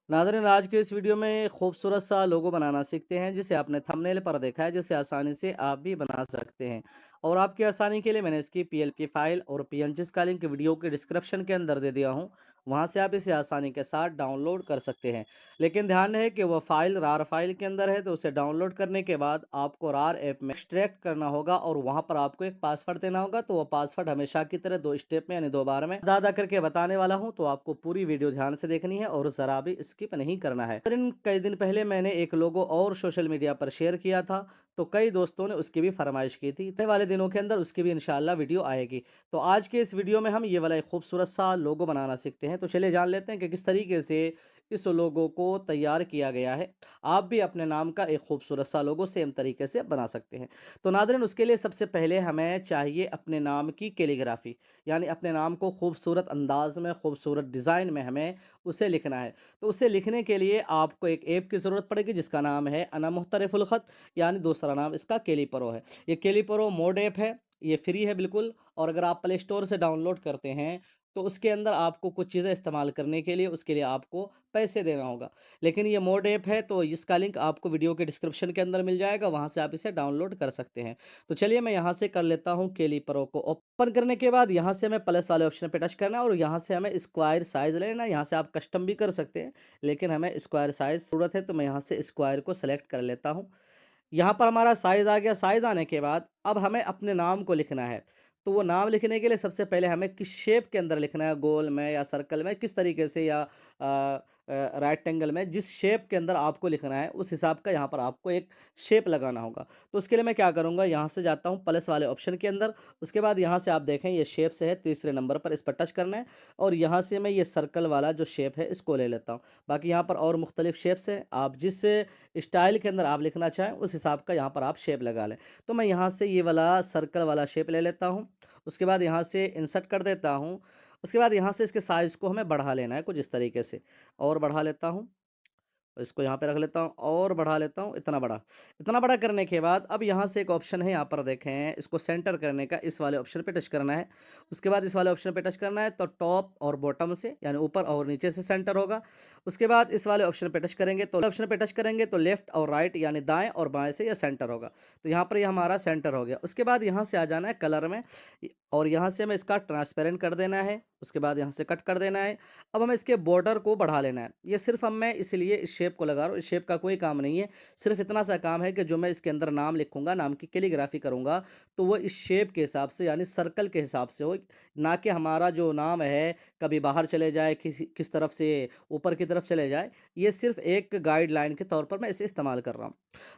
नाज़रीन, आज के इस वीडियो में खूबसूरत सा लोगो बनाना सीखते हैं, जिसे आपने थंबनेल पर देखा है, जिसे आसानी से आप भी बना सकते हैं। और आपकी आसानी के लिए मैंने इसकी पीएलपी फाइल और पीएनजीस का लिंक वीडियो के डिस्क्रिप्शन के अंदर दे दिया हूं। वहां से आप इसे आसानी के साथ डाउनलोड कर सकते हैं। लेकिन ध्यान रहे कि वह फाइल रार फाइल के अंदर है, तो उसे डाउनलोड करने के बाद आपको रार ऐप में एक्सट्रैक्ट करना होगा और वहां पर आपको एक पासवर्ड देना होगा। तो वह पासवर्ड हमेशा की तरह 2 स्टेप में यानी 2 बार में अदा करके बताने वाला हूं। तो आपको पूरी वीडियो ध्यान से देखनी है और जरा भी स्किप नहीं करना है। लेकिन कई दिन पहले मैंने एक लोगो और सोशल मीडिया पर शेयर किया था, तो कई दोस्तों ने उसकी भी फरमाइश की थी। आने वाले दिनों के अंदर उसकी भी इंशाल्लाह वीडियो आएगी। तो आज के इस वीडियो में हम ये वाला एक खूबसूरत सा लोगो बनाना सीखते हैं। तो चलिए जान लेते हैं कि किस तरीके से इस लोगो को तैयार किया गया है। आप भी अपने नाम का एक खूबसूरत सा लोगो सेम तरीके से बना सकते हैं। तो नाज़रीन, उसके लिए सबसे पहले हमें चाहिए अपने नाम की कैलीग्राफी, यानी अपने नाम को खूबसूरत अंदाज में, खूबसूरत डिज़ाइन में हमें उसे लिखना है। तो उसे लिखने के लिए आपको एक ऐप की ज़रूरत पड़ेगी, जिसका नाम है अना मुख्तलिफुल ख़त, यानी दूसरा नाम इसका कैलीपरो है। ये कैलीपरो मोड ऐप है, ये फ्री है बिल्कुल। और अगर आप प्ले स्टोर से डाउनलोड करते हैं, तो उसके अंदर आपको कुछ चीज़ें इस्तेमाल करने के लिए उसके लिए आपको पैसे देना होगा। लेकिन ये मोड ऐप है, तो इसका लिंक आपको वीडियो के डिस्क्रिप्शन के अंदर मिल जाएगा, वहाँ से आप इसे डाउनलोड कर सकते हैं। तो चलिए मैं यहाँ से कर लेता हूँ कैलीपरो को ओपन करने के बाद यहाँ से हमें प्लस वाले ऑप्शन पे टच करना है और यहाँ से हमें स्क्वायर साइज़ लेना है। यहाँ से आप कस्टम भी कर सकते हैं, लेकिन हमें स्क्वायर साइज़ ज़रूरत है, तो मैं यहाँ से स्क्वायर को सेलेक्ट कर लेता हूँ। यहाँ पर हमारा साइज़ आ गया। साइज़ आने के बाद अब हमें अपने नाम को लिखना है। तो वो नाम लिखने के लिए सबसे पहले हमें किस शेप के अंदर लिखना है, गोल में या सर्कल में, किस तरीके से, या राइट एंगल में, जिस शेप के अंदर आपको लिखना है उस हिसाब का यहाँ पर आपको एक शेप लगाना होगा। तो उसके लिए मैं क्या करूँगा, यहाँ से जाता हूँ प्लस वाले ऑप्शन के अंदर। उसके बाद यहाँ से आप देखें ये शेप से है, तीसरे नंबर पर इस पर टच करना है और यहाँ से मैं ये सर्कल वाला जो शेप है इसको ले लेता हूँ। बाकी यहाँ पर और मुख्तलिफ शेप्स हैं, आप जिस स्टाइल के अंदर आप लिखना चाहें उस हिसाब का यहाँ पर आप शेप लगा लें। तो मैं यहाँ से ये वाला सर्कल वाला शेप ले लेता हूँ। उसके बाद यहाँ से इंसर्ट कर देता हूँ। उसके बाद यहाँ से इसके साइज़ को हमें बढ़ा लेना है कुछ इस तरीके से, और बढ़ा लेता हूँ। इसको यहाँ पे रख लेता हूँ और बढ़ा लेता हूँ इतना बड़ा। इतना बड़ा करने के बाद अब यहाँ से एक ऑप्शन है, यहाँ पर देखें, इसको सेंटर करने का, इस वाले ऑप्शन पे टच करना है। उसके बाद इस वाले ऑप्शन पे टच करना है, तो टॉप और बॉटम से, यानी ऊपर और नीचे से सेंटर होगा। उसके बाद इस वाले ऑप्शन पे टच करेंगे, तो ऑप्शन पे टच करेंगे तो लेफ्ट और राइट, यानी दाएँ और बाएँ से ये सेंटर होगा। तो यहाँ पर ये हमारा सेंटर हो गया। उसके बाद यहाँ से आ जाना है कलर में और यहाँ से हमें इसका ट्रांसपेरेंट कर देना है। उसके बाद यहाँ से कट कर देना है। अब हमें इसके बॉर्डर को बढ़ा लेना है। ये सिर्फ अब मैं इसलिए इस शेप को लगा रहा हूँ, इस शेप का कोई काम नहीं है। सिर्फ इतना सा काम है कि जो मैं इसके अंदर नाम लिखूंगा, नाम की कैलीग्राफी करूंगा, तो वो इस शेप के हिसाब से, यानी सर्कल के हिसाब से हो, ना कि हमारा जो नाम है कभी बाहर चले जाए, किस तरफ से ऊपर की तरफ चले जाए। ये सिर्फ एक गाइडलाइन के तौर पर मैं इसे इस्तेमाल कर रहा हूँ।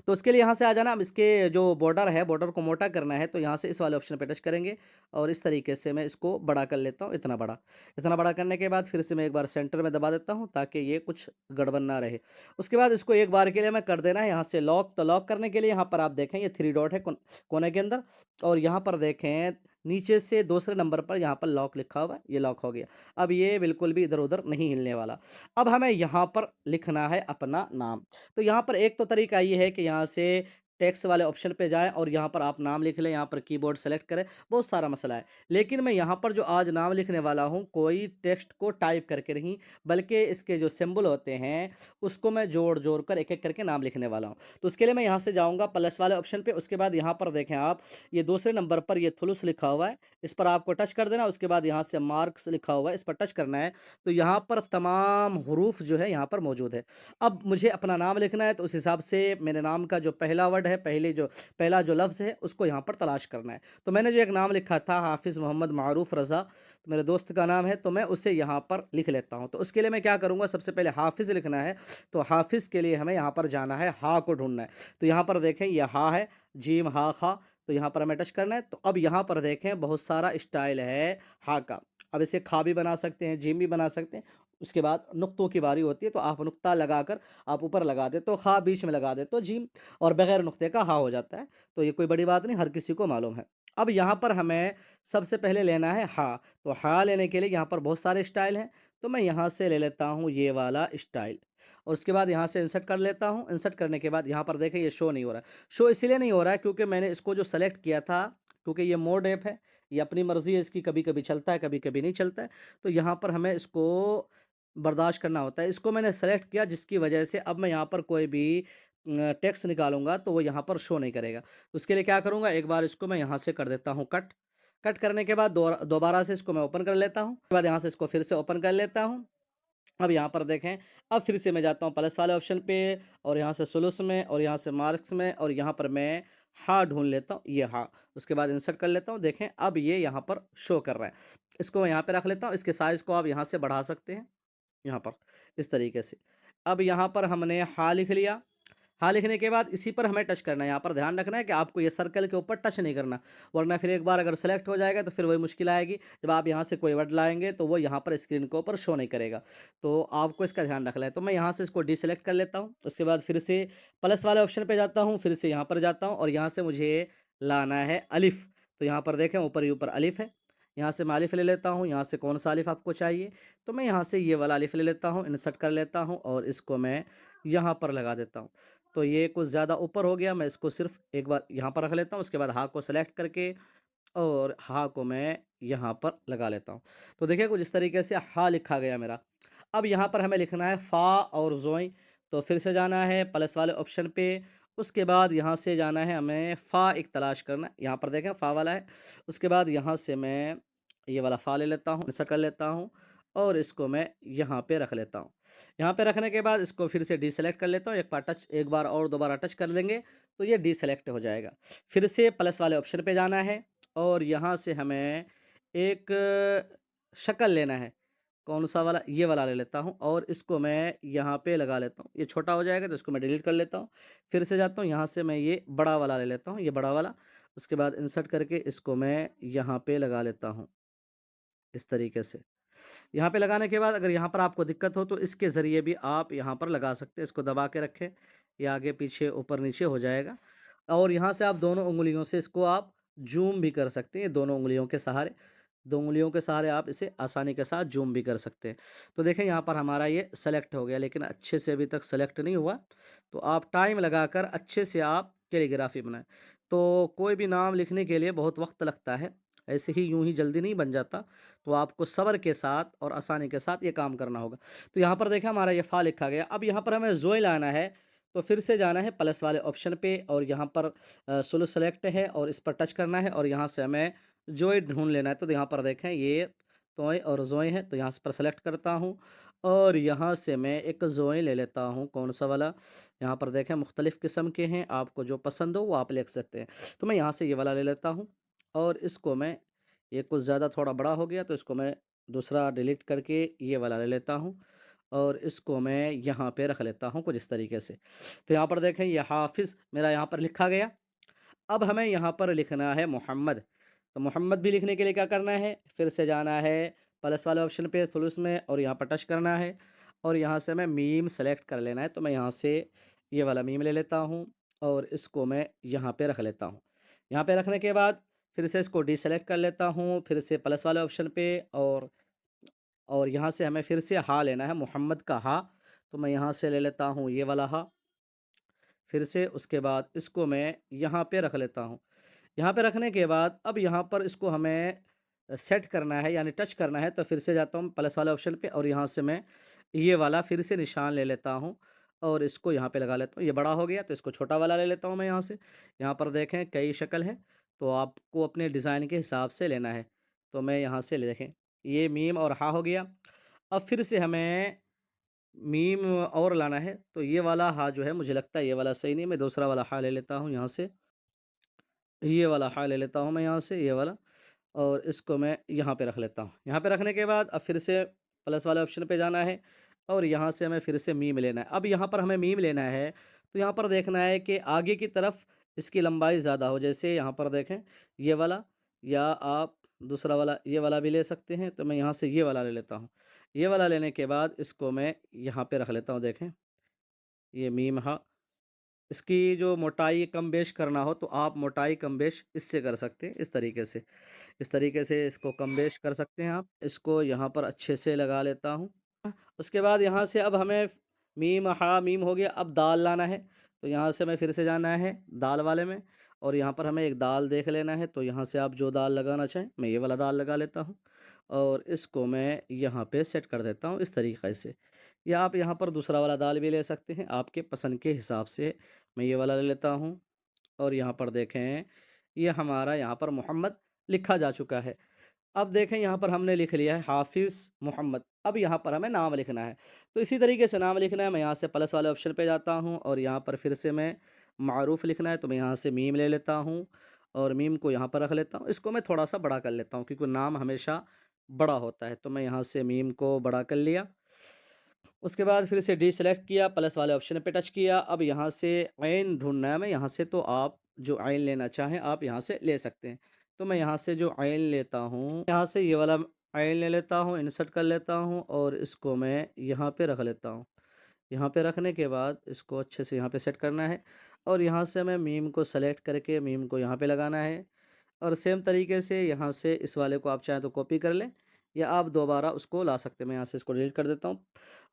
तो उसके लिए यहाँ से आ जाना। अब इसके जो बॉर्डर है, बॉर्डर को मोटा करना है, तो यहाँ से इस वाले ऑप्शन पे टच करेंगे और इस तरीके से मैं इसको बड़ा कर लेता हूँ, इतना बड़ा। इतना बड़ा करने के बाद फिर से मैं एक बार सेंटर में दबा देता हूँ, ताकि ये कुछ गड़बड़ ना रहे। उसके बाद इसको एक बार के लिए मैं कर देना है यहाँ से लॉक। तो लॉक करने के लिए यहाँ पर आप देखें ये 3 डॉट है कोने के अंदर, और यहाँ पर देखें नीचे से दूसरे नंबर पर यहाँ पर लॉक लिखा हुआ है, ये लॉक हो गया। अब ये बिल्कुल भी इधर उधर नहीं हिलने वाला। अब हमें यहाँ पर लिखना है अपना नाम। तो यहाँ पर एक तो तरीका ये है कि यहाँ से टेक्स्ट वाले ऑप्शन पे जाएं और यहाँ पर आप नाम लिख लें, यहाँ पर कीबोर्ड सेलेक्ट करें, बहुत सारा मसला है। लेकिन मैं यहाँ पर जो आज नाम लिखने वाला हूँ, कोई टेक्स्ट को टाइप करके नहीं, बल्कि इसके जो सिंबल होते हैं उसको मैं जोड़ जोड़ कर एक एक करके नाम लिखने वाला हूँ। तो उसके लिए मैं यहाँ से जाऊँगा प्लस वाले ऑप्शन पे। उसके बाद यहाँ पर देखें आप, ये दूसरे नंबर पर ये थुलुस लिखा हुआ है, इस पर आपको टच कर देना। उसके बाद यहाँ से मार्क्स लिखा हुआ है, इस पर टच करना है। तो यहाँ पर तमाम हरूफ जो है यहाँ पर मौजूद है। अब मुझे अपना नाम लिखना है, तो उस हिसाब से मेरे नाम का जो पहला वर्ड है, पहला जो लफ्ज़ है, उसको यहाँ पर तलाश करना है। तो मैंने जो एक नाम लिखा था, हाफिज़ मोहम्मद मारूफ रज़ा, तो मेरे दोस्त का नाम है, तो मैं उसे यहाँ पर लिख लेता हूँ। तो उसके लिए मैं क्या करूँगा, सबसे पहले हाफिज़ लिखना है। तो हाफिज़ के लिए हमें यहाँ पर जाना है, हा को ढूंढना है। तो यहाँ पर देखें ये हा है, जीम हा खा, तो यहाँ पर हमें टच करना है। तो अब यहाँ पर देखें बहुत सारा स्टाइल है हा का। अब इसे खा भी बना सकते हैं, जीम भी बना सकते हैं। उसके बाद नुक्तों की बारी होती है, तो आप नुक्ता लगाकर आप ऊपर लगा दे तो खा, बीच में लगा दे तो जीम, और बगैर नुक्ते का हा हो जाता है। तो ये कोई बड़ी बात नहीं, हर किसी को मालूम है। अब यहाँ पर हमें सबसे पहले लेना है हा। तो हा लेने के लिए यहाँ पर बहुत सारे स्टाइल हैं, तो मैं यहाँ से ले लेता हूँ ये वाला स्टाइल, और उसके बाद यहाँ से इंसर्ट कर लेता हूँ। इंसर्ट करने के बाद यहाँ पर देखें ये शो नहीं हो रहा है। शो इसलिए नहीं हो रहा है क्योंकि मैंने इसको जो सेलेक्ट किया था, क्योंकि ये मोड ऐप है, ये अपनी मर्ज़ी है इसकी, कभी कभी चलता है, कभी कभी नहीं चलता है। तो यहाँ पर हमें इसको बर्दाश्त करना होता है। इसको मैंने सेलेक्ट किया जिसकी वजह से अब मैं यहाँ पर कोई भी टेक्स्ट निकालूँगा तो वो यहाँ पर शो नहीं करेगा। उसके लिए क्या करूँगा, एक बार इसको मैं यहाँ से कर देता हूँ कट। कट करने के बाद दोबारा से इसको मैं ओपन कर लेता हूँ। उसके बाद यहाँ से इसको फिर से ओपन कर लेता हूँ। अब यहाँ पर देखें, अब फिर से मैं जाता हूँ प्लस वाले ऑप्शन पे और यहाँ से सुलूस में और यहाँ से मार्क्स में और यहाँ पर मैं हाँ ढूँढ लेता हूँ, ये हाँ। उसके बाद इंसर्ट कर लेता हूँ, देखें अब ये यहाँ पर शो कर रहा है। इसको मैं यहाँ पे रख लेता हूँ, इसके साइज़ को आप यहाँ से बढ़ा सकते हैं, यहाँ पर इस तरीके से। अब यहाँ पर हमने हाँ लिख लिया। हाँ लिखने के बाद इसी पर हमें टच करना है। यहाँ पर ध्यान रखना है कि आपको ये सर्कल के ऊपर टच नहीं करना, वरना फिर एक बार अगर सेलेक्ट हो जाएगा तो फिर वही मुश्किल आएगी। जब आप यहाँ से कोई वर्ड लाएँगे तो वो यहाँ पर स्क्रीन के ऊपर शो नहीं करेगा। तो आपको इसका ध्यान रखना है। तो मैं यहाँ से इसको डीसेलेक्ट कर लेता हूँ। उसके बाद फिर से प्लस वाले ऑप्शन पे जाता हूँ, फिर से यहाँ पर जाता हूँ और यहाँ से मुझे लाना है अलिफ़। तो यहाँ पर देखें ऊपर ही ऊपर अलिफ़ है। यहाँ से मैं अलिफ़ ले लेता हूँ, यहाँ से कौन-सा अलिफ़ आपको चाहिए, तो मैं यहाँ से ये वाला अलिफ़ ले लेता हूँ, इंसर्ट कर लेता हूँ और इसको मैं यहाँ पर लगा देता हूँ। तो ये कुछ ज़्यादा ऊपर हो गया, मैं इसको सिर्फ़ एक बार यहाँ पर रख लेता हूँ, उसके बाद हाँ को सेलेक्ट करके और हाँ को मैं यहाँ पर लगा लेता हूँ। तो देखिए कुछ इस तरीके से हाँ लिखा गया मेरा। अब यहाँ पर हमें लिखना है फ़ा और ज़ोई, तो फिर से जाना है प्लस वाले ऑप्शन पे, उसके बाद यहाँ से जाना है हमें फ़ा एक तलाश करना है, यहाँ पर देखें फ़ा वाला है। उसके बाद यहाँ से मैं ये वाला फ़ा ले लेता हूँ, इंसर्ट कर लेता हूँ और इसको मैं यहाँ पे रख लेता हूँ। यहाँ पे रखने के बाद इसको फिर से डीसेलेक्ट कर लेता हूँ, एक बार और दोबारा टच कर देंगे तो ये डीसेलेक्ट हो जाएगा। फिर से प्लस वाले ऑप्शन पे जाना है और यहाँ से हमें एक शक्ल लेना है। कौन-सा वाला? ये वाला ले लेता हूँ और इसको मैं यहाँ पे लगा लेता हूँ। ये छोटा हो जाएगा तो इसको मैं डिलीट कर लेता हूँ। फिर से जाता हूँ, यहाँ से मैं ये बड़ा वाला ले लेता हूँ, ये बड़ा वाला। उसके बाद इंसर्ट करके इसको मैं यहाँ पे लगा लेता हूँ, इस तरीके से। यहाँ पे लगाने के बाद अगर यहाँ पर आपको दिक्कत हो तो इसके ज़रिए भी आप यहाँ पर लगा सकते हैं। इसको दबा के रखें, ये आगे पीछे ऊपर नीचे हो जाएगा और यहाँ से आप दोनों उँगलियों से इसको आप ज़ूम भी कर सकते हैं, दोनों उँगलियों के सहारे। 2 उँगलियों के सहारे आप इसे आसानी के साथ ज़ूम भी कर सकते हैं। तो देखें यहाँ पर हमारा ये सेलेक्ट हो गया, लेकिन अच्छे से अभी तक सेलेक्ट नहीं हुआ। तो आप टाइम लगाकर अच्छे से आप कैलीग्राफ़ी बनाएँ। तो कोई भी नाम लिखने के लिए बहुत वक़्त लगता है, ऐसे ही यूँ ही जल्दी नहीं बन जाता। तो आपको सब्र के साथ और आसानी के साथ ये काम करना होगा। तो यहाँ पर देखें हमारा ये फ़ा लिखा गया। अब यहाँ पर हमें ज़ोई लाना है, तो फिर से जाना है प्लस वाले ऑप्शन पे और यहाँ पर स्लो सेलेक्ट है और इस पर टच करना है और यहाँ से हमें ज़ोई ढूँढ लेना है। तो यहाँ पर देखें ये तोय और ज़ोई है, तो यहाँ पर सेलेक्ट करता हूँ और यहाँ से मैं एक ज़ोई ले लेता हूँ। कौन-सा वाला? यहाँ पर देखें मुख्तलिफ़ किस्म के हैं, आपको जो पसंद हो वो आप लिख सकते हैं। तो मैं यहाँ से ये वाला ले लेता हूँ और इसको मैं, ये कुछ ज़्यादा थोड़ा बड़ा हो गया तो इसको मैं दूसरा डिलीट करके ये वाला ले लेता हूँ और इसको मैं यहाँ पे रख लेता हूँ कुछ इस तरीके से। तो यहाँ पर देखें ये हाफ़िज़ मेरा यहाँ पर लिखा गया। अब हमें यहाँ पर लिखना है मोहम्मद। तो मोहम्मद भी लिखने के लिए क्या करना है, फिर से जाना है प्लस वाले ऑप्शन पे थुलुस में और यहाँ पर टच करना है और यहाँ से हमें मीम सेलेक्ट कर लेना है। तो मैं यहाँ से ये वाला मीम ले लेता हूँ और इसको मैं यहाँ पे रख लेता हूँ। यहाँ पे रखने के बाद फिर से इसको डीसेलेक्ट कर लेता हूँ, फिर से प्लस वाले ऑप्शन पे और यहाँ से हमें फिर से हा लेना है, मोहम्मद का हा। तो मैं यहाँ से ले लेता हूँ ये वाला हा, फिर से उसके बाद इसको मैं यहाँ पे रख लेता हूँ। यहाँ पे रखने के बाद अब यहाँ पर इसको हमें सेट करना है यानी टच करना है, तो फिर से जाता हूँ प्लस वाले ऑप्शन पे और यहाँ से मैं ये वाला फिर से निशान ले लेता हूँ और इसको यहाँ पे लगा लेता हूँ। ये बड़ा हो गया तो इसको छोटा वाला ले लेता हूँ मैं यहाँ से। यहाँ पर देखें कई शक्ल है, तो आपको अपने डिज़ाइन के हिसाब से लेना है। तो मैं यहाँ से देखें ये मीम और हा हो गया। अब फिर से हमें मीम और लाना है, तो ये वाला हा जो है मुझे लगता है ये वाला सही नहीं है, मैं दूसरा वाला हा ले लेता हूँ यहाँ से। ये वाला हा ले लेता हूँ मैं यहाँ से, ये वाला और इसको मैं यहाँ पे रख लेता हूँ। यहाँ पे रखने के बाद अब फिर से प्लस वाले ऑप्शन पे जाना है और यहाँ से हमें फिर से मीम लेना है। अब यहाँ पर हमें मीम लेना है, तो यहाँ पर देखना है कि आगे की तरफ इसकी लंबाई ज़्यादा हो। जैसे यहाँ पर देखें ये वाला, या आप दूसरा वाला ये वाला भी ले सकते हैं। तो मैं यहाँ से ये वाला ले लेता हूँ। ये वाला लेने के बाद इसको मैं यहाँ पे रख लेता हूँ। देखें ये मीम हा, इसकी जो मोटाई कम बेश करना हो तो आप मोटाई कम बेश इससे कर सकते हैं, इस तरीके से। इस तरीके से इसको कम बेश कर सकते हैं आप। इसको यहाँ पर अच्छे से लगा लेता हूँ। उसके बाद यहाँ से अब हमें मीम हा मीम हो गया, अब दाल लाना है। तो यहाँ से मैं फिर से जाना है दाल वाले में और यहाँ पर हमें एक दाल देख लेना है। तो यहाँ से आप जो दाल लगाना चाहें, मैं ये वाला दाल लगा लेता हूँ और इसको मैं यहाँ पे सेट कर देता हूँ इस तरीक़े से। या आप यहाँ पर दूसरा वाला दाल भी ले सकते हैं, आपके पसंद के हिसाब से। मैं ये वाला ले लेता हूँ और यहाँ पर देखें, ये हमारा यहाँ पर मोहम्मद लिखा जा चुका है। अब देखें यहाँ पर हमने लिख लिया है हाफ़िज़ मोहम्मद, अब यहाँ पर हमें नाम लिखना है। तो इसी तरीके से नाम लिखना है, मैं यहाँ से प्लस वाले ऑप्शन पे जाता हूँ और यहाँ पर फिर से मैं मारूफ़ लिखना है, तो मैं यहाँ से मीम ले लेता हूँ और मीम को यहाँ पर रख लेता हूँ। इसको मैं थोड़ा-सा बड़ा कर लेता हूँ क्योंकि नाम हमेशा बड़ा होता है, तो मैं यहाँ से मीम को बड़ा कर लिया। उसके बाद फिर से डीसेलेक्ट किया, प्लस वाले ऑप्शन पे टच किया। अब यहाँ से ऐन ढूँढना है हमें यहाँ से, तो आप जो ऐन लेना चाहें आप यहाँ से ले सकते हैं। तो मैं यहाँ से जो ऐन लेता हूँ, यहाँ से ये वाला ऐन ले लेता हूँ, इंसर्ट कर लेता हूँ और इसको मैं यहाँ पे रख लेता हूँ। यहाँ पे रखने के बाद इसको अच्छे से यहाँ पे सेट करना है और यहाँ से हमें मीम को सेलेक्ट करके मीम को यहाँ पे लगाना है। और सेम तरीके से यहाँ से इस वाले को आप चाहें तो कॉपी कर लें या आप दोबारा उसको ला सकते हैं। मैं यहाँ से इसको डिलीट कर देता हूँ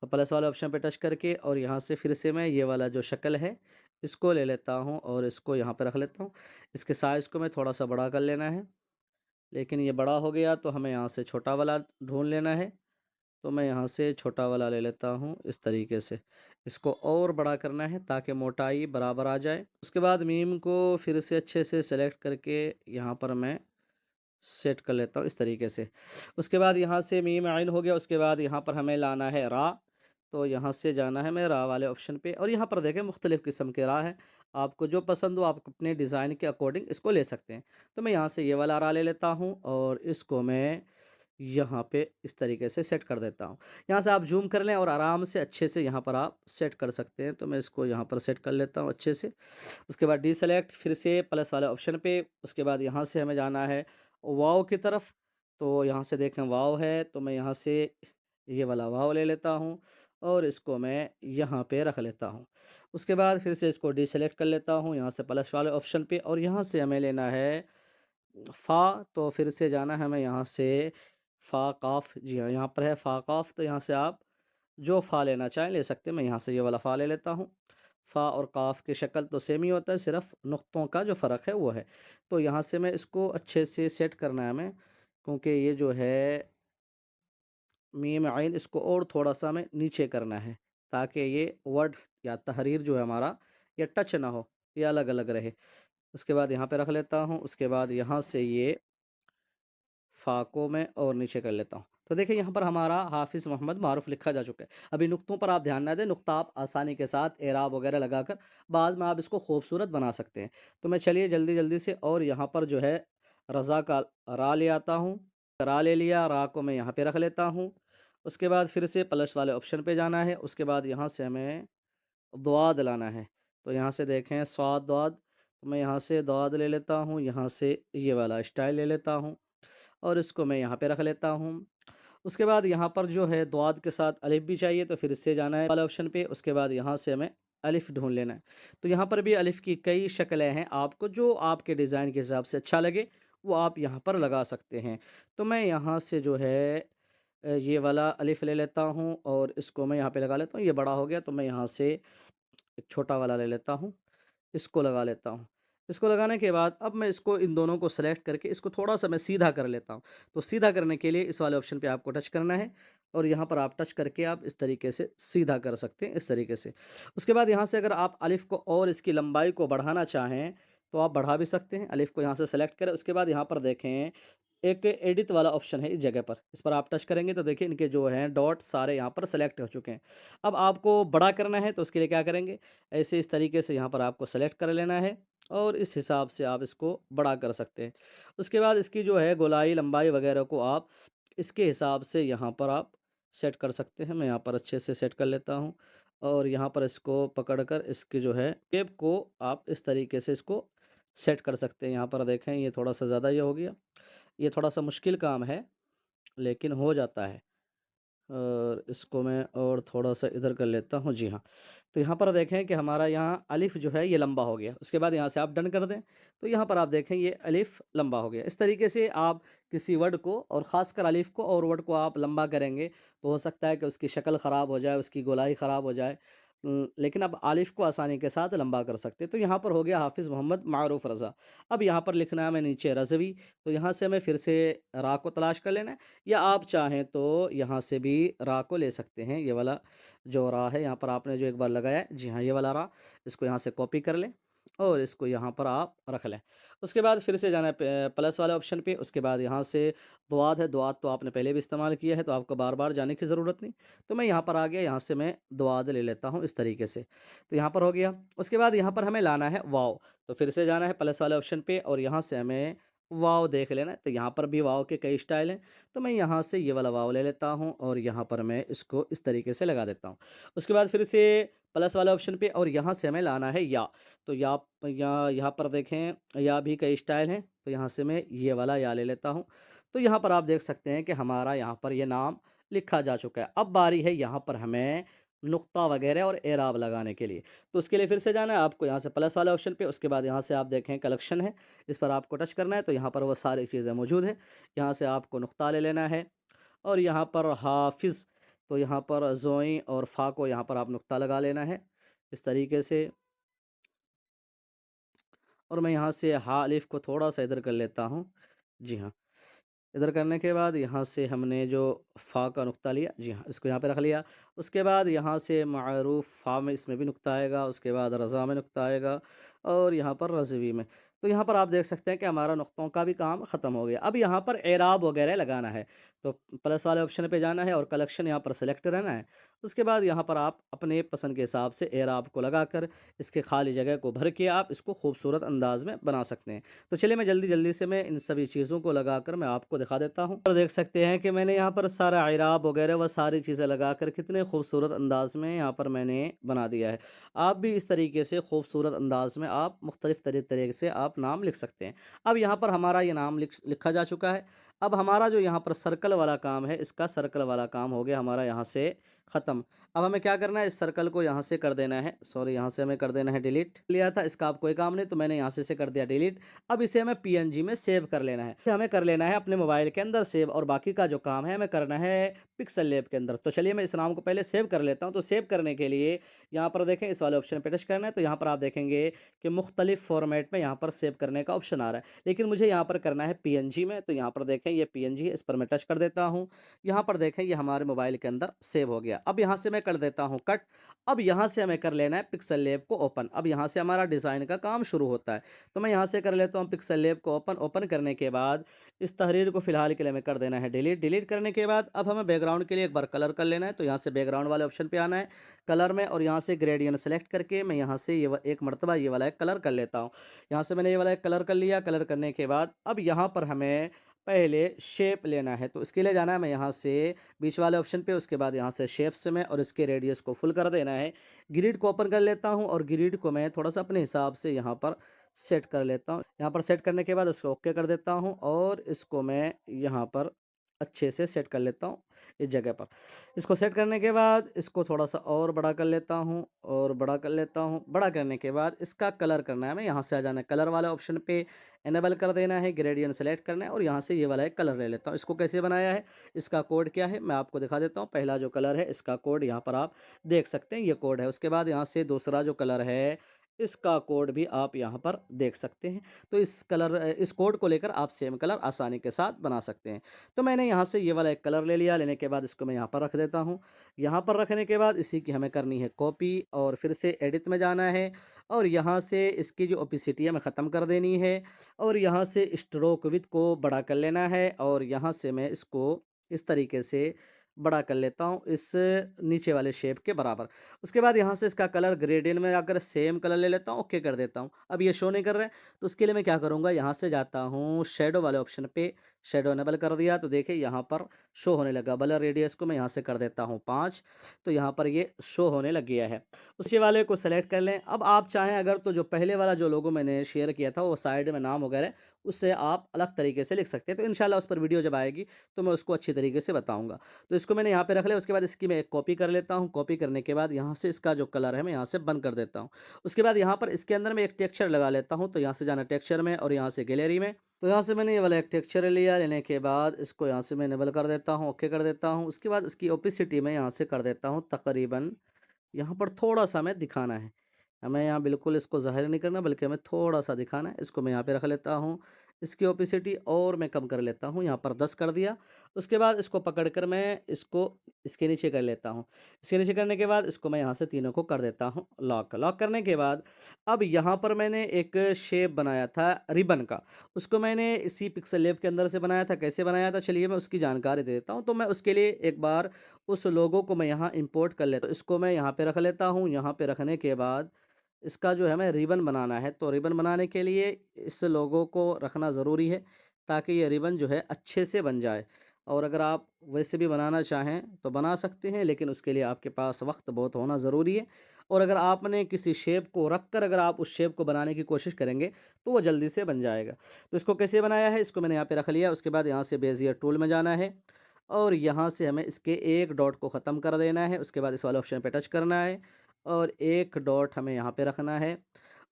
प्लस वाले ऑप्शन पे टच करके और यहाँ से फिर से मैं ये वाला जो शक्ल है इसको ले लेता हूँ और इसको यहाँ पे रख लेता हूँ। इसके साइज़ को मैं थोड़ा सा बड़ा कर लेना है, लेकिन ये बड़ा हो गया तो हमें यहाँ से छोटा वाला ढूंढ लेना है। तो मैं यहाँ से छोटा वाला ले लेता हूँ इस तरीके से। इसको और बड़ा करना है ताकि मोटाई बराबर आ जाए। उसके बाद मीम को फिर से अच्छे से सेलेक्ट करके यहाँ पर मैं सेट कर लेता हूँ इस तरीके से। उसके बाद यहाँ से मीम आइन हो गया, उसके बाद यहाँ पर हमें लाना है रा। तो यहाँ से जाना है मैं रा वाले ऑप्शन पे और यहाँ पर देखें मुख्तलिफ़ किस्म के रा हैं। आपको जो पसंद हो आप अपने डिज़ाइन के अकॉर्डिंग इसको ले सकते हैं। तो मैं यहाँ से ये वाला रा ले लेता हूँ और इसको मैं यहाँ पे इस तरीके से सेट कर देता हूँ। यहाँ से आप ज़ूम कर लें और आराम से अच्छे से यहाँ पर आप सेट कर सकते हैं। तो मैं इसको यहाँ पर सेट कर लेता हूँ अच्छे से। उसके बाद डीसेलेक्ट फिर से प्लस वाले ऑप्शन पे, उसके बाद यहाँ से हमें जाना है वाव की तरफ। तो यहाँ से देखें वाव है, तो मैं यहाँ से ये वाला वाव ले लेता हूँ और इसको मैं यहाँ पे रख लेता हूँ। उसके बाद फिर से इसको डीसेलेक्ट कर लेता हूँ यहाँ से प्लस वाले ऑप्शन पे और यहाँ से हमें लेना है फ़ा। तो फिर से जाना है हमें यहाँ से फ़ा काफ़, जी हाँ, यहाँ पर है फ़ा काफ़। तो यहाँ से आप जो फ़ा लेना चाहें ले सकते हैं। मैं यहाँ से ये वाला फ़ा ले लेता हूँ। फ़ा और काफ़ की शक्ल तो सेम ही होता है, सिर्फ़ नुक्तों का जो फ़र्क है वो है। तो यहाँ से मैं इसको अच्छे से सेट करना है हमें, क्योंकि ये जो है मीम आइन इसको और थोड़ा-सा हमें नीचे करना है, ताकि ये वर्ड या तहरीर जो है हमारा ये टच ना हो, ये अलग-अलग रहे। उसके बाद यहाँ पे रख लेता हूँ, उसके बाद यहाँ से ये फ़ा को मैं और नीचे कर लेता हूँ। तो देखिए यहाँ पर हमारा हाफ़िज़ मोहम्मद मारूफ़ लिखा जा चुका है। अभी नुक्तों पर आप ध्यान ना दें, नुक्ता आप आसानी के साथ एराब वगैरह लगाकर बाद में आप इसको खूबसूरत बना सकते हैं। तो मैं चलिए जल्दी-जल्दी से और यहाँ पर जो है रज़ा का रा ले आता हूँ। रा ले लिया, रा को मैं यहाँ पे रख लेता हूँ। उसके बाद फिर से प्लस वाले ऑप्शन पे जाना है, उसके बाद यहाँ से हमें द्वाद लाना है। तो यहाँ से देखें स्वाद द्वाद, तो मैं यहाँ से द्वाद ले लेता हूँ, यहाँ से ये वाला स्टाइल ले लेता हूँ और इसको मैं यहाँ पे रख लेता हूँ। उसके बाद यहाँ पर जो है द्वाद के साथ अलिफ भी चाहिए, तो फिर से जाना है वाले ऑप्शन पे। उसके बाद यहाँ से हमें अलिफ ढूँढ लेना है। तो यहाँ पर भी अलिफ की कई शक्लें हैं, आपको जो आपके डिज़ाइन के हिसाब से अच्छा लगे वो आप यहाँ पर लगा सकते हैं। तो मैं यहाँ से जो है ये वाला अलिफ ले लेता हूँ और इसको मैं यहाँ पे लगा लेता हूँ। ये बड़ा हो गया तो मैं यहाँ से एक छोटा वाला ले लेता हूँ, इसको लगा लेता हूँ। इसको लगाने के बाद अब मैं इसको इन दोनों को सेलेक्ट करके इसको थोड़ा-सा मैं सीधा कर लेता हूँ। तो सीधा करने के लिए इस वाले ऑप्शन पे आपको टच करना है और यहाँ पर आप टच करके आप इस तरीके से सीधा कर सकते हैं, इस तरीके से। उसके बाद यहाँ से अगर आप अलिफ को और इसकी लंबाई को बढ़ाना चाहें, तो आप बढ़ा भी सकते हैं। अलिफ को यहाँ से सेलेक्ट करें, उसके बाद यहाँ पर देखें एक एडिट वाला ऑप्शन है इस जगह पर, इस पर आप टच करेंगे तो देखिए इनके जो हैं डॉट सारे यहाँ पर सेलेक्ट हो चुके हैं। अब आपको बड़ा करना है तो उसके लिए क्या करेंगे, ऐसे इस तरीके से यहाँ पर आपको सेलेक्ट कर लेना है और इस हिसाब से आप इसको बड़ा कर सकते हैं। उसके बाद इसकी जो है गोलाई लंबाई वगैरह को आप इसके हिसाब से यहाँ पर आप सेट कर सकते हैं। मैं यहाँ पर अच्छे से सेट कर लेता हूँ और यहाँ पर इसको पकड़कर इसकी जो है टेप को आप इस तरीके से इसको सेट कर सकते हैं। यहाँ पर देखें ये थोड़ा सा ज़्यादा ये हो गया, ये थोड़ा-सा मुश्किल काम है, लेकिन हो जाता है। और इसको मैं और थोड़ा-सा इधर कर लेता हूँ, जी हाँ। तो यहाँ पर देखें कि हमारा यहाँ अलिफ़ जो है ये लंबा हो गया। उसके बाद यहाँ से आप डन कर दें, तो यहाँ पर आप देखें ये अलिफ़ लंबा हो गया। इस तरीके से आप किसी वर्ड को और ख़ासकर अलिफ़ को और वर्ड को आप लंबा करेंगे, तो हो सकता है कि उसकी शक्ल ख़राब हो जाए, उसकी गोलाई ख़राब हो जाए। लेकिन अब आलिफ को आसानी के साथ लंबा कर सकते हैं। तो यहाँ पर हो गया हाफ़िज़ मोहम्मद मारूफ़ रज़ा। अब यहाँ पर लिखना है हमें नीचे रज़वी, तो यहाँ से हमें फिर से रा को तलाश कर लेना है, या आप चाहें तो यहाँ से भी रा को ले सकते हैं। ये वाला जो रा है यहाँ पर आपने जो एक बार लगाया है, जी हाँ, ये वाला रा, इसको यहाँ से कॉपी कर लें और इसको यहाँ पर आप रख लें। उसके बाद फिर से जाना है प्लस वाले ऑप्शन पे, उसके बाद यहाँ से दुआत है, दुआत तो आपने पहले भी इस्तेमाल किया है, तो आपको बार-बार जाने की ज़रूरत नहीं। तो मैं यहाँ पर आ गया, यहाँ से मैं दुआत ले लेता हूँ इस तरीके से। तो यहाँ पर हो गया। उसके बाद यहाँ पर हमें लाना है वाव, तो फिर से जाना है प्लस वाले ऑप्शन पे और यहाँ से हमें वाव देख लेना है। तो यहाँ पर भी वाव के कई स्टाइल हैं, तो मैं यहाँ से ये वाला वाव ले लेता हूँ और यहाँ पर मैं इसको इस तरीके से लगा देता हूँ। उसके बाद फिर से प्लस वाले ऑप्शन पे और यहाँ से हमें लाना है या। तो यहाँ पर देखें, या भी कई स्टाइल हैं, तो यहाँ से मैं ये वाला या ले लेता हूँ। तो यहाँ पर आप देख सकते हैं कि हमारा यहाँ पर ये नाम लिखा जा चुका है। अब बारी है यहाँ पर हमें नुक्ता वगैरह और एराब लगाने के लिए। तो उसके लिए फिर से जाना है आपको यहाँ से प्लस वाले ऑप्शन पे, उसके बाद यहाँ से आप देखें कलेक्शन है, इस पर आपको टच करना है, तो यहाँ पर वो सारी चीज़ें मौजूद हैं। यहाँ से आपको नुक्ता ले लेना है और यहाँ पर हाफिज़, तो यहाँ पर ज़ोई और फ़ा को यहाँ पर आप नुक्ता लगा लेना है इस तरीके से। और मैं यहाँ से हा अलिफ को थोड़ा-सा इधर कर लेता हूँ। जी हाँ, इधर करने के बाद यहाँ से हमने जो फ़ा का नुक्ता लिया, जी हाँ, इसको यहाँ पे रख लिया। उसके बाद यहाँ से मारूफ़ फ़ा में, इसमें भी नुक्ता आएगा, उसके बाद रज़ा में नुक्ता आएगा और यहाँ पर रज़वी में। तो यहाँ पर आप देख सकते हैं कि हमारा नुक्तों का भी काम ख़त्म हो गया। अब यहाँ पर एराब वगैरह लगाना है, तो प्लस वाले ऑप्शन पे जाना है और कलेक्शन यहाँ पर सेलेक्ट रहना है। उसके बाद यहाँ पर आप अपने पसंद के हिसाब से एराब को लगाकर इसके खाली जगह को भर के आप इसको खूबसूरत अंदाज में बना सकते हैं। तो चलिए मैं जल्दी-जल्दी से मैं इन सभी चीज़ों को लगाकर मैं आपको दिखा देता हूँ। और देख सकते हैं कि मैंने यहाँ पर सारा इराब वगैरह व सारी चीज़ें लगाकर कितने खूबसूरत अंदाज में यहाँ पर मैंने बना दिया है। आप भी इस तरीके से खूबसूरत अंदाज में आप मुख्तलिफ तरीके से आप नाम लिख सकते हैं। अब यहाँ पर हमारा ये नाम लिखा जा चुका है। अब हमारा जो यहाँ पर सर्कल वाला काम है, इसका सर्कल वाला काम हो गया हमारा यहाँ से ख़त्म। अब हमें क्या करना है, इस सर्कल को यहाँ से कर देना है, सॉरी यहाँ से हमें कर देना है डिलीट। लिया था, इसका अब कोई काम नहीं, तो मैंने यहाँ से कर दिया डिलीट। अब इसे हमें पीएनजी में सेव कर लेना है। हमें कर लेना है अपने मोबाइल के अंदर सेव, और बाकी का जो काम है हमें करना है पिक्सल लैब के अंदर। तो चलिए मैं इस नाम को पहले सेव कर लेता हूँ। तो सेव करने के लिए यहाँ पर देखें, इस वाले ऑप्शन पर टच करना है, तो यहाँ पर आप देखेंगे कि मुख्तलिफ फॉर्मेट में यहाँ पर सेव करने का ऑप्शन आ रहा है, लेकिन मुझे यहाँ पर करना है पीएनजी में। तो यहाँ पर देखें ये पीएनजी है, इस पर मैं टच कर देता हूँ। यहाँ पर देखें ये हमारे मोबाइल के अंदर सेव हो गया। अब यहाँ से मैं कर देता हूँ कट। अब यहाँ से हमें कर लेना है पिक्सल लैब को ओपन। अब यहाँ से हमारा डिज़ाइन का काम शुरू होता है। तो मैं यहाँ से कर लेता हूँ पिक्सल लैब को ओपन। ओपन करने के बाद इस तहरीर को फ़िलहाल के लिए हमें कर देना है डिलीट। डिलीट करने के बाद अब हमें बैकग्राउंड के लिए एक बार कलर कर लेना है। तो यहाँ से बैकग्राउंड वाले ऑप्शन पे आना है, कलर में, और यहाँ से ग्रेडियंट सेलेक्ट करके मैं यहाँ से एक मरतबा ये वाला एक कलर कर लेता हूँ। यहाँ से मैंने ये वाला एक कलर कर लिया। कलर करने के बाद अब यहाँ पर हमें पहले शेप लेना है, तो इसके लिए जाना है मैं यहाँ से बीच वाले ऑप्शन पे, उसके बाद यहाँ से शेप्स में, और इसके रेडियस को फुल कर देना है। ग्रिड को ओपन कर लेता हूँ और ग्रिड को मैं थोड़ा सा अपने हिसाब से यहाँ पर सेट कर लेता हूँ। यहाँ पर सेट करने के बाद उसको ओके कर देता हूँ और इसको मैं यहाँ पर अच्छे से सेट कर लेता हूँ इस जगह पर। इसको सेट करने के बाद इसको थोड़ा सा और बड़ा कर लेता हूँ और बड़ा कर लेता हूँ। बड़ा करने के बाद इसका कलर करना है, मैं यहाँ से आ जाना है, कलर वाले ऑप्शन पे इनेबल कर देना है, ग्रेडियंट सेलेक्ट करना है और यहाँ से ये वाला एक कलर ले लेता हूँ। इसको कैसे बनाया है, इसका कोड क्या है, मैं आपको दिखा देता हूँ। पहला जो कलर है इसका कोड यहाँ पर आप देख सकते हैं, ये कोड है। उसके बाद यहाँ से दूसरा जो कलर है इसका कोड भी आप यहाँ पर देख सकते हैं। तो इस कोड को लेकर आप सेम कलर आसानी के साथ बना सकते हैं। तो मैंने यहाँ से ये वाला एक कलर ले लिया। लेने के बाद इसको मैं यहाँ पर रख देता हूँ। यहाँ पर रखने के बाद इसी की हमें करनी है कॉपी और फिर से एडिट में जाना है और यहाँ से इसकी जो ओपेसिटी है हमें ख़त्म कर देनी है और यहाँ से स्ट्रोक विड्थ को बड़ा कर लेना है और यहाँ से मैं इसको इस तरीके से बड़ा कर लेता हूँ, इस नीचे वाले शेप के बराबर। उसके बाद यहाँ से इसका कलर ग्रेडियंट में आकर सेम कलर ले लेता हूँ, ओके कर देता हूँ। अब ये शो नहीं कर रहा है, तो उसके लिए मैं क्या करूँगा, यहाँ से जाता हूँ शेडो वाले ऑप्शन पे, शेडो इनेबल कर दिया। तो देखिए यहाँ पर शो होने लगा। ब्लर रेडियस को मैं यहाँ से कर देता हूँ 5, तो यहाँ पर ये शो होने लग गया है। उसके वाले को सेलेक्ट कर लें। अब आप चाहें अगर तो जो पहले वाला जो लोगो मैंने शेयर किया था वो साइड में नाम वगैरह उससे आप अलग तरीके से लिख सकते हैं। तो इंशाल्लाह उस पर वीडियो जब आएगी तो मैं उसको अच्छी तरीके से बताऊँगा। तो इसको मैंने यहाँ पे रख लिया। उसके बाद इसकी मैं एक कॉपी कर लेता हूँ। कॉपी करने के बाद यहाँ से इसका जो कलर है मैं यहाँ से बंद कर देता हूँ। उसके बाद यहाँ पर इसके अंदर मैं एक टेक्सचर लगा लेता हूँ। तो यहाँ से जाना टेक्सचर में और यहाँ से गैलरी में। तो यहाँ से मैंने ये वाला एक टेक्सचर लिया। लेने के बाद इसको यहाँ से मैं इनेबल कर देता हूँ, ओके कर देता हूँ। उसके बाद इसकी ओपेसिटी में यहाँ से कर देता हूँ तकरीबन यहाँ पर थोड़ा-सा हमें दिखाना है। हमें यहाँ बिल्कुल इसको ज़ाहिर नहीं करना, बल्कि हमें थोड़ा-सा दिखाना है। इसको मैं यहाँ पे रख लेता हूँ। इसकी ओपेसिटी और मैं कम कर लेता हूँ, यहाँ पर 10 कर दिया। उसके बाद इसको पकड़ कर मैं इसको इसके नीचे कर लेता हूँ। इसके नीचे करने के बाद इसको मैं यहाँ से तीनों को कर देता हूँ लॉक। लॉक करने के बाद अब यहाँ पर मैंने एक शेप बनाया था रिबन का, उसको मैंने इसी पिक्सेल लैब के अंदर से बनाया था। कैसे बनाया था, चलिए मैं उसकी जानकारी दे देता हूँ। तो मैं उसके लिए एक बार उस लोगो को मैं यहाँ इंपोर्ट कर लेता हूँ। इसको मैं यहाँ पे रख लेता हूँ। यहाँ पे रखने के बाद इसका जो है हमें रिबन बनाना है, तो रिबन बनाने के लिए इस लोगो को रखना ज़रूरी है, ताकि ये रिबन जो है अच्छे से बन जाए। और अगर आप वैसे भी बनाना चाहें तो बना सकते हैं, लेकिन उसके लिए आपके पास वक्त बहुत होना ज़रूरी है। और अगर आपने किसी शेप को रख कर अगर आप उस शेप को बनाने की कोशिश करेंगे तो वो जल्दी से बन जाएगा। तो इसको कैसे बनाया है, इसको मैंने यहाँ पे रख लिया। उसके बाद यहाँ से बेजियर टूल में जाना है और यहाँ से हमें इसके एक डॉट को ख़त्म कर देना है। उसके बाद इस वाले ऑप्शन पे टच करना है और एक डॉट हमें यहाँ पे रखना है।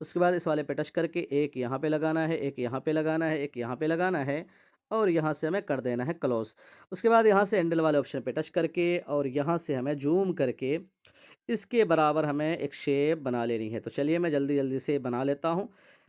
उसके बाद इस वाले पे टच करके एक यहाँ पे लगाना है, एक यहाँ पे लगाना है, एक यहाँ पे लगाना है और यहाँ से हमें कर देना है क्लोज़। उसके बाद यहाँ से हैंडल वाले ऑप्शन पे टच करके और यहाँ से हमें ज़ूम करके इसके बराबर हमें एक शेप बना लेनी है। तो चलिए मैं जल्दी-जल्दी से बना लेता हूँ।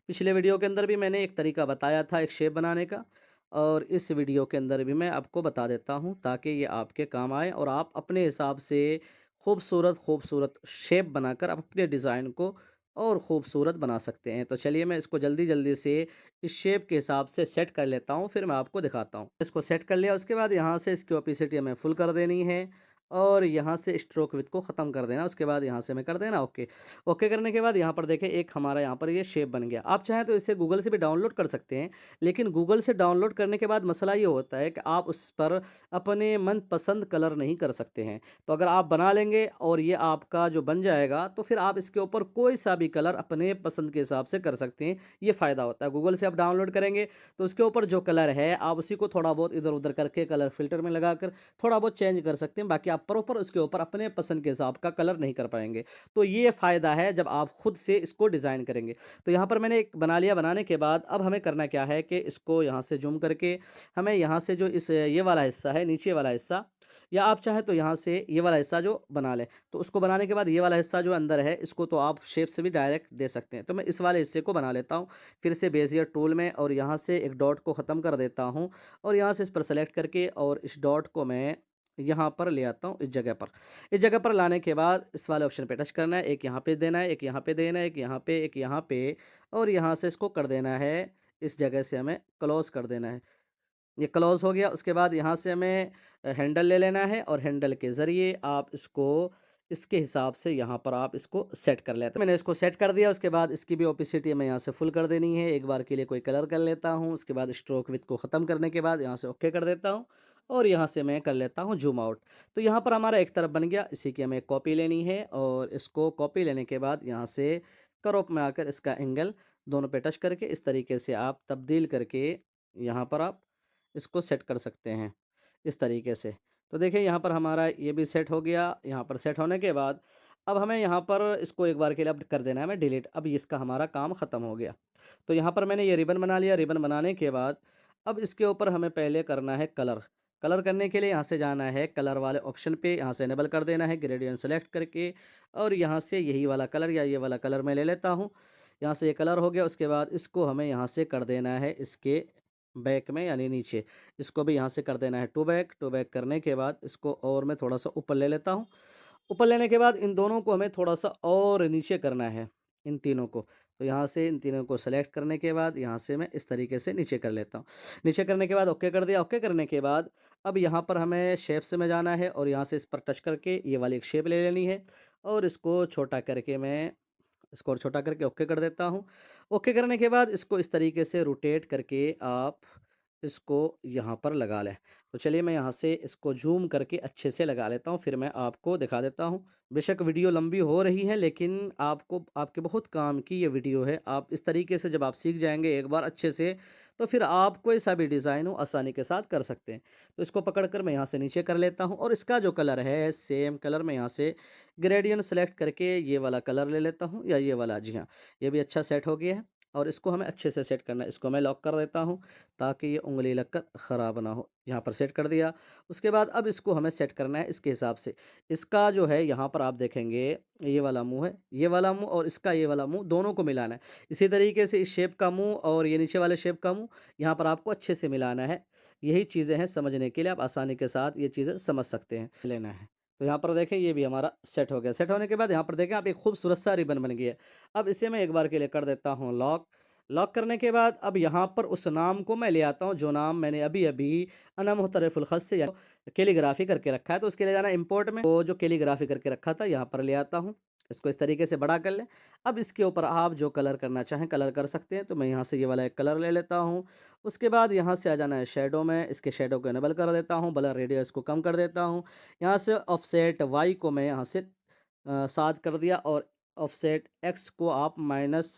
पिछले वीडियो के अंदर भी मैंने एक तरीका बताया था एक शेप बनाने का, और इस वीडियो के अंदर भी मैं आपको बता देता हूँ, ताकि ये आपके काम आए और आप अपने हिसाब से खूबसूरत शेप बनाकर आप अपने डिज़ाइन को और खूबसूरत बना सकते हैं। तो चलिए मैं इसको जल्दी-जल्दी से इस शेप के हिसाब से सेट कर लेता हूँ, फिर मैं आपको दिखाता हूँ। इसको सेट कर लिया, उसके बाद यहाँ से इसकी ओपेसिटी हमें फुल कर देनी है और यहाँ से स्ट्रोक विड्थ को ख़त्म कर देना। उसके बाद यहाँ से हमें कर देना ओके। ओके करने के बाद यहाँ पर देखें एक हमारा यहाँ पर ये शेप बन गया। आप चाहें तो इसे गूगल से भी डाउनलोड कर सकते हैं, लेकिन गूगल से डाउनलोड करने के बाद मसला ये होता है कि आप उस पर अपने मनपसंद कलर नहीं कर सकते हैं। तो अगर आप बना लेंगे और ये आपका जो बन जाएगा, तो फिर आप इसके ऊपर कोई सा भी कलर अपने पसंद के हिसाब से कर सकते हैं। ये फ़ायदा होता है। गूगल से आप डाउनलोड करेंगे तो उसके ऊपर जो कलर है आप उसी को थोड़ा बहुत इधर-उधर करके कलर फ़िल्टर में लगाकर थोड़ा बहुत चेंज कर सकते हैं। बाकी आप प्रॉपर उसके ऊपर अपने पसंद के हिसाब का कलर नहीं कर पाएँगे। तो ये फ़ायदा है जब आप खुद से इसको डिज़ाइन करेंगे। तो यहाँ पर मैंने एक बना लिया, बनाने के बाद अब हमें करना क्या है कि इसको यहाँ से ज़ूम करके हमें यहाँ से जो इस ये वाला हिस्सा है, नीचे वाला हिस्सा, या आप चाहें तो यहाँ से ये वाला हिस्सा जो बना लें। तो उसको बनाने के बाद ये वाला हिस्सा जो अंदर है, इसको तो आप शेप से भी डायरेक्ट दे सकते हैं। तो मैं इस वाले हिस्से को बना लेता हूँ, फिर से बेज़ियर टूल में, और यहाँ से एक डॉट को ख़त्म कर देता हूँ और यहाँ से इस पर सेलेक्ट करके और इस डॉट को मैं यहाँ पर ले आता हूँ इस जगह पर। इस जगह पर लाने के बाद इस वाले ऑप्शन पे टच करना है, एक यहाँ पे देना है, एक यहाँ पे देना है, एक यहाँ पे, एक यहाँ पे, और यहाँ से इसको कर देना है, इस जगह से हमें क्लोज़ कर देना है। ये क्लोज़ हो गया। उसके बाद यहाँ से हमें हैंडल ले लेना है और हैंडल के ज़रिए आप इसको इसके हिसाब से यहाँ पर आप इसको सेट कर लेते हैं। मैंने इसको सेट कर दिया। उसके बाद इसकी भी ओपेसिटी हमें यहाँ से फुल कर देनी है। एक बार के लिए कोई कलर कर लेता हूँ। उसके बाद स्ट्रोक विड्थ को ख़त्म करने के बाद यहाँ से ओके कर देता हूँ और यहाँ से मैं कर लेता हूँ ज़ूम आउट। तो यहाँ पर हमारा एक तरफ बन गया। इसी की हमें एक कॉपी लेनी है और इसको कॉपी लेने के बाद यहाँ से क्रॉप में आकर इसका एंगल दोनों पे टच करके इस तरीके से आप तब्दील करके यहाँ पर आप इसको सेट कर सकते हैं इस तरीके से। तो देखिए यहाँ पर हमारा ये भी सेट हो गया। यहाँ पर सेट होने के बाद अब हमें यहाँ पर इसको एक बार के लिए अब कर देना है हमें डिलीट। अब इसका हमारा काम ख़त्म हो गया। तो यहाँ पर मैंने ये रिबन बना लिया। रिबन बनाने के बाद अब इसके ऊपर हमें पहले करना है कलर। कलर करने के लिए यहाँ से जाना है कलर वाले ऑप्शन पे, यहाँ से इनेबल कर देना है ग्रेडियंट सेलेक्ट करके, और यहाँ से यही वाला कलर या ये वाला कलर मैं ले लेता हूँ। यहाँ से ये कलर हो गया। उसके बाद इसको हमें यहाँ से कर देना है इसके बैक में, यानी नीचे। इसको भी यहाँ से कर देना है टू बैक। टू बैक करने के बाद इसको और मैं थोड़ा सा ऊपर ले लेता हूँ। ऊपर लेने के बाद इन दोनों को हमें थोड़ा सा और नीचे करना है, इन तीनों को। तो यहाँ से इन तीनों को सेलेक्ट करने के बाद यहाँ से मैं इस तरीके से नीचे कर लेता हूँ। नीचे करने के बाद ओके कर दिया। ओके करने के बाद अब यहाँ पर हमें शेप्स में जाना है और यहाँ से इस पर टच करके ये वाली एक शेप ले लेनी है और इसको छोटा करके मैं इसको और छोटा करके ओके कर देता हूँ। ओके करने के बाद इसको इस तरीके से रोटेट करके आप इसको यहाँ पर लगा लें। तो चलिए मैं यहाँ से इसको ज़ूम करके अच्छे से लगा लेता हूँ, फिर मैं आपको दिखा देता हूँ। बेशक वीडियो लंबी हो रही है, लेकिन आपको आपके बहुत काम की ये वीडियो है। आप इस तरीके से जब आप सीख जाएँगे एक बार अच्छे से, तो फिर आप कोई सा भी डिज़ाइन हो आसानी के साथ कर सकते हैं। तो इसको पकड़ कर मैं यहाँ से नीचे कर लेता हूँ और इसका जो कलर है सेम कलर मैं यहाँ से ग्रेडियंट सेलेक्ट करके ये वाला कलर ले लेता हूँ, या ये वाला, जी हाँ, ये भी अच्छा सेट हो गया है। और इसको हमें अच्छे से सेट करना है। इसको मैं लॉक कर देता हूँ ताकि ये उँगली लगकर ख़राब ना हो। यहाँ पर सेट कर दिया। उसके बाद अब इसको हमें सेट करना है इसके हिसाब से। इसका जो है यहाँ पर आप देखेंगे ये वाला मुँह है, ये वाला मुँह और इसका ये वाला मुँह दोनों को मिलाना है। इसी तरीके से इस शेप का मुँह और ये नीचे वाले शेप का मुँह यहाँ पर आपको अच्छे से मिलाना है। यही चीज़ें हैं समझने के लिए, आप आसानी के साथ ये चीज़ें समझ सकते हैं। लेना है। तो यहाँ पर देखें ये भी हमारा सेट हो गया। सेट होने के बाद यहाँ पर देखें आप एक खूबसूरत सा रिबन बन गया है। अब इसे मैं एक बार के लिए कर देता हूँ लॉक। लॉक करने के बाद अब यहाँ पर उस नाम को मैं ले आता हूँ जो नाम मैंने अभी-अभी अना मुहतरफ़ुल ख़त से या कैलीग्राफ़ी करके रखा है। तो उसके लिए जाना इम्पोर्ट में, वो जो कैलीग्राफ़ी करके रखा था यहाँ पर ले आता हूँ। इसको इस तरीके से बड़ा कर लें। अब इसके ऊपर आप जो कलर करना चाहें कलर कर सकते हैं। तो मैं यहाँ से ये वाला एक कलर ले लेता हूँ। उसके बाद यहाँ से आ जाना है शैडो में, इसके शैडो को इनेबल कर देता हूँ, ब्लर रेडियस को कम कर देता हूँ। यहाँ से ऑफसेट वाई को मैं यहाँ से 7 कर दिया और ऑफसेट एक्स को आप माइनस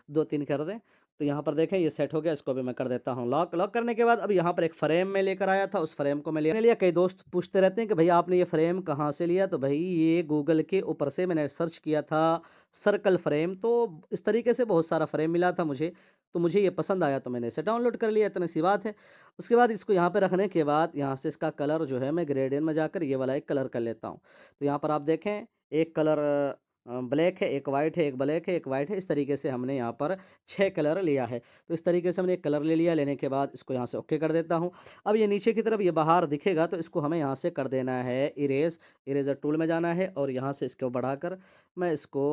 2-3 कर दें। तो यहाँ पर देखें ये सेट हो गया, इसको भी मैं कर देता हूँ लॉक। लॉक करने के बाद अब यहाँ पर एक फ्रेम में लेकर आया था, उस फ्रेम को मैं लिया। कई दोस्त पूछते रहते हैं कि भैया आपने ये फ्रेम कहाँ से लिया? तो भाई ये गूगल के ऊपर से मैंने सर्च किया था सर्कल फ्रेम, तो इस तरीके से बहुत सारा फ्रेम मिला था मुझे। तो मुझे ये पसंद आया तो मैंने इसे डाउनलोड कर लिया, इतनी सी बात है। उसके बाद इसको यहाँ पे रखने के बाद यहाँ से इसका कलर जो है मैं ग्रेडियंट में जाकर ये वाला एक कलर कर लेता हूँ। तो यहाँ पर आप देखें एक कलर ब्लैक है, एक वाइट है, एक ब्लैक है, एक वाइट है। इस तरीके से हमने यहाँ पर 6 कलर लिया है। तो इस तरीके से हमने एक कलर ले लिया, लेने के बाद इसको यहाँ से ओके कर देता हूँ। अब ये नीचे की तरफ ये बाहर दिखेगा तो इसको हमें यहाँ से कर देना है इरेज़। इरेज़र टूल में जाना है और यहाँ से इसको बढ़ाकर मैं इसको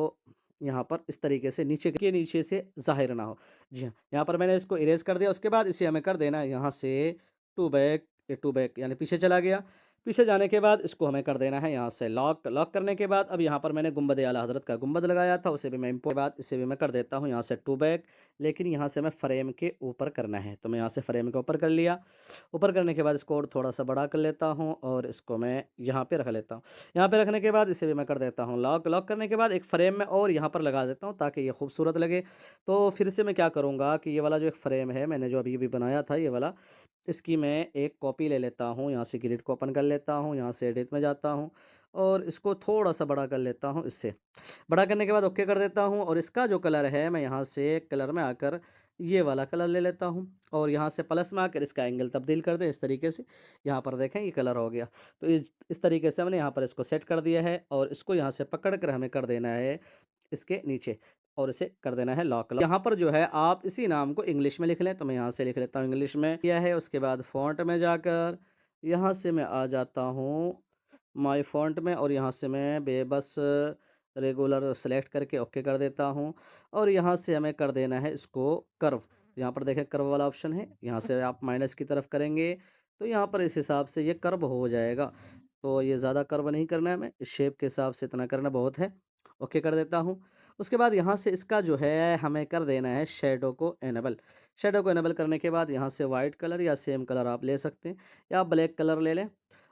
यहाँ पर इस तरीके से नीचे से ज़ाहिर ना हो। जी हाँ, यहाँ पर मैंने इसको इरेज़ कर दिया। उसके बाद इसे हमें कर देना है यहाँ से टू बैक यानी पीछे चला गया। पीछे जाने के बाद इसको हमें कर देना है यहाँ से लॉक। लॉक करने के बाद अब यहाँ पर मैंने गुंबद आला हज़रत का गुंबद लगाया था, उसे भी मैं इम्पोर्ट बाद इसे भी मैं कर देता हूँ यहाँ से टू बैक, लेकिन यहाँ से मैं फ्रेम के ऊपर करना है। तो मैं यहाँ से फ्रेम के ऊपर कर लिया। ऊपर करने के बाद इसको और थोड़ा-सा बड़ा कर लेता हूँ और इसको मैं यहाँ पे रख लेता हूँ। यहाँ पे रखने के बाद इसे भी मैं कर देता हूँ लॉक। लॉक करने के बाद एक फ्रेम में और यहाँ पर लगा देता हूँ ताकि ये खूबसूरत लगे। तो फिर से मैं क्या करूँगा कि ये वाला जो एक फ्रेम है मैंने जो अभी-अभी बनाया था ये वाला, इसकी मैं एक कॉपी ले लेता हूँ। यहाँ से ग्रिड को ओपन कर लेता हूँ, यहाँ से एडिट में जाता हूँ और इसको थोड़ा-सा बड़ा कर लेता हूँ इससे। बड़ा करने के बाद ओके कर देता हूँ और इसका जो कलर है मैं यहाँ से कलर में आकर ये वाला कलर ले लेता हूँ और यहाँ से प्लस में आकर इसका एंगल तब्दील कर दें इस तरीके से। यहाँ पर देखें ये कलर हो गया। तो इस तरीके से हमने यहाँ पर इसको सेट कर दिया है और इसको यहाँ से पकड़ कर हमें कर देना है इसके नीचे और इसे कर देना है लॉक। यहाँ पर जो है आप इसी नाम को इंग्लिश में लिख लें, तो मैं यहाँ से लिख लेता हूँ इंग्लिश में किया है। उसके बाद फ़ॉन्ट में जाकर यहाँ से मैं आ जाता हूँ माय फ़ॉन्ट में और यहाँ से मैं बेबस रेगुलर सेलेक्ट करके ओके कर देता हूँ और यहाँ से हमें कर देना है इसको कर्व। यहाँ पर देखें कर्व वाला ऑप्शन है, यहाँ से आप माइनस की तरफ करेंगे तो यहाँ पर इस हिसाब से ये कर्व हो जाएगा। तो ये ज़्यादा कर्व नहीं करना है हमें, इस शेप के हिसाब से इतना करना बहुत है। ओके कर देता हूँ। उसके बाद यहाँ से इसका जो है हमें कर देना है शैडो को इनेबल। शैडो को इनेबल करने के बाद यहाँ से वाइट कलर या सेम कलर आप ले सकते हैं या आप ब्लैक कलर ले लें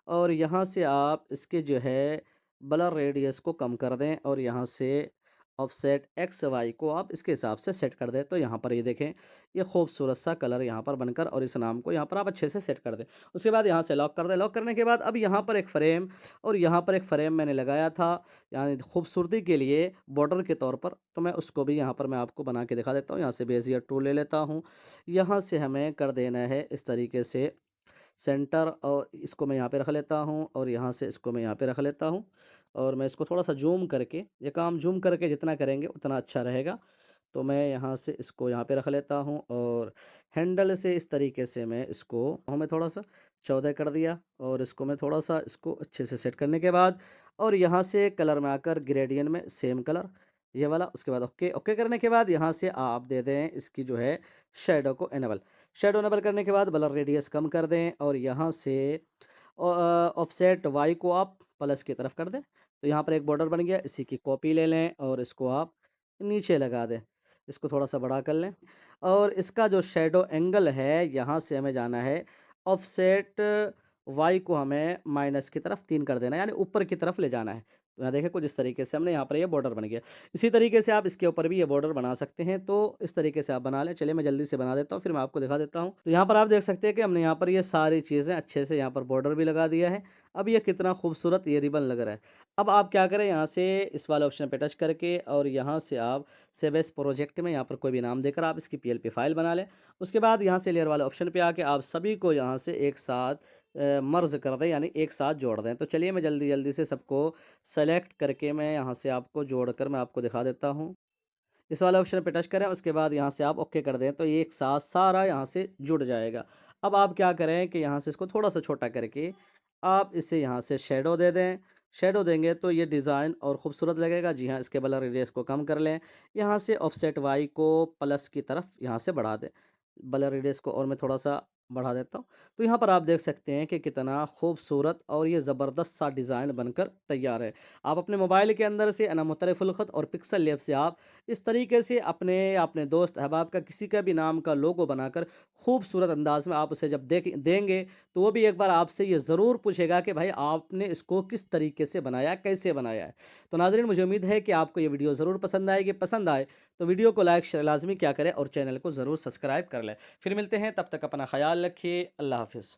और यहाँ से आप इसके जो है ब्लर रेडियस को कम कर दें और यहाँ से ऑफसेट एक्स वाई को आप इसके हिसाब से सेट कर दें। तो यहाँ पर ये देखें ये खूबसूरत सा कलर यहाँ पर बनकर और इस नाम को यहाँ पर आप अच्छे से सेट कर दें। उसके बाद यहाँ से लॉक कर दें। लॉक करने के बाद अब यहाँ पर एक फ्रेम और यहाँ पर एक फ्रेम मैंने लगाया था यानी खूबसूरती के लिए बॉर्डर के तौर पर, तो मैं उसको भी यहाँ पर मैं आपको बना के दिखा देता हूँ। यहाँ से बेजियर टूल ले लेता हूँ, यहाँ से हमें कर देना है इस तरीके से सेंटर और इसको मैं यहाँ पे रख लेता हूँ और यहाँ से इसको मैं यहाँ पे रख लेता हूँ और मैं इसको थोड़ा-सा ज़ूम करके, ये काम ज़ूम करके जितना करेंगे उतना अच्छा रहेगा। तो मैं यहाँ से इसको यहाँ पे रख लेता हूँ और हैंडल से इस तरीके से मैं इसको मैं थोड़ा-सा 14 कर दिया और इसको मैं थोड़ा-सा इसको अच्छे से सेट करने के बाद और यहाँ से कलर में आकर ग्रेडियंट में सेम कलर ये वाला। उसके बाद ओके। ओके करने के बाद यहाँ से आप दे दें इसकी जो है शैडो को इनेबल। शैडो इनेबल करने के बाद ब्लर रेडियस कम कर दें और यहाँ से ऑफसेट वाई को आप प्लस की तरफ कर दें। तो यहाँ पर एक बॉर्डर बन गया, इसी की कॉपी ले लें और इसको आप नीचे लगा दें। इसको थोड़ा-सा बड़ा कर लें और इसका जो शैडो एंगल है यहाँ से हमें जाना है ऑफसेट वाई को हमें माइनस की तरफ 3 कर देना है यानी ऊपर की तरफ ले जाना है। तो यहाँ देखिए कुछ इस तरीके से हमने यहाँ पर ये बॉर्डर बन गया। इसी तरीके से आप इसके ऊपर भी ये बॉर्डर बना सकते हैं, तो इस तरीके से आप बना लें। चलिए मैं जल्दी से बना देता हूँ, फिर मैं आपको दिखा देता हूँ। तो यहाँ पर आप देख सकते हैं कि हमने यहाँ पर ये सारी चीज़ें अच्छे से यहाँ पर बॉर्डर भी लगा दिया है। अब ये कितना खूबसूरत ये रिबन लग रहा है। अब आप क्या करें, यहाँ से इस वाले ऑप्शन पे टच करके और यहाँ से आप सेव एज़ प्रोजेक्ट में यहाँ पर कोई भी नाम देकर आप इसकी पीएलपी फाइल बना लें। उसके बाद यहाँ से लेयर वाले ऑप्शन पे आके आप सभी को यहाँ से एक साथ मर्ज कर दें, यानी एक साथ जोड़ दें। तो चलिए मैं जल्दी-जल्दी से सबको सेलेक्ट करके मैं यहाँ से आपको जोड़कर मैं आपको दिखा देता हूँ। इस वाले ऑप्शन पे टच करें, उसके बाद यहाँ से आप ओके कर दें, तो ये एक साथ सारा यहाँ से जुड़ जाएगा। अब आप क्या करें कि यहाँ से इसको थोड़ा-सा छोटा करके आप इसे यहाँ से शैडो दे दें। शैडो देंगे तो ये डिज़ाइन और खूबसूरत लगेगा। जी हाँ, इसके ब्लर रेडियस को कम कर लें। यहाँ से ऑफसेट वाई को प्लस की तरफ यहाँ से बढ़ा दें। ब्लर रेडियस को और मैं थोड़ा-सा बढ़ा देता हूँ। तो यहाँ पर आप देख सकते हैं कि कितना खूबसूरत और ये ज़बरदस्त सा डिज़ाइन बनकर तैयार है। आप अपने मोबाइल के अंदर से अना मुतरिफ़ुल ख़त और पिक्सल लैब से आप इस तरीके से अपने दोस्त अहबाब का किसी का भी नाम का लोगो बनाकर खूबसूरत अंदाज़ में आप उसे जब देंगे, तो वो भी एक बार आपसे ये ज़रूर पूछेगा कि भाई आपने इसको किस तरीके से बनाया, कैसे बनाया है। तो नाज़रीन, मुझे उम्मीद है कि आपको ये वीडियो ज़रूर पसंद आएगी। पसंद आए तो वीडियो को लाइक शेयर लाज़मी क्या करें और चैनल को ज़रूर सब्सक्राइब कर लें। फिर मिलते हैं, तब तक अपना ख़याल रखिए। अल्लाह हाफ़िज़।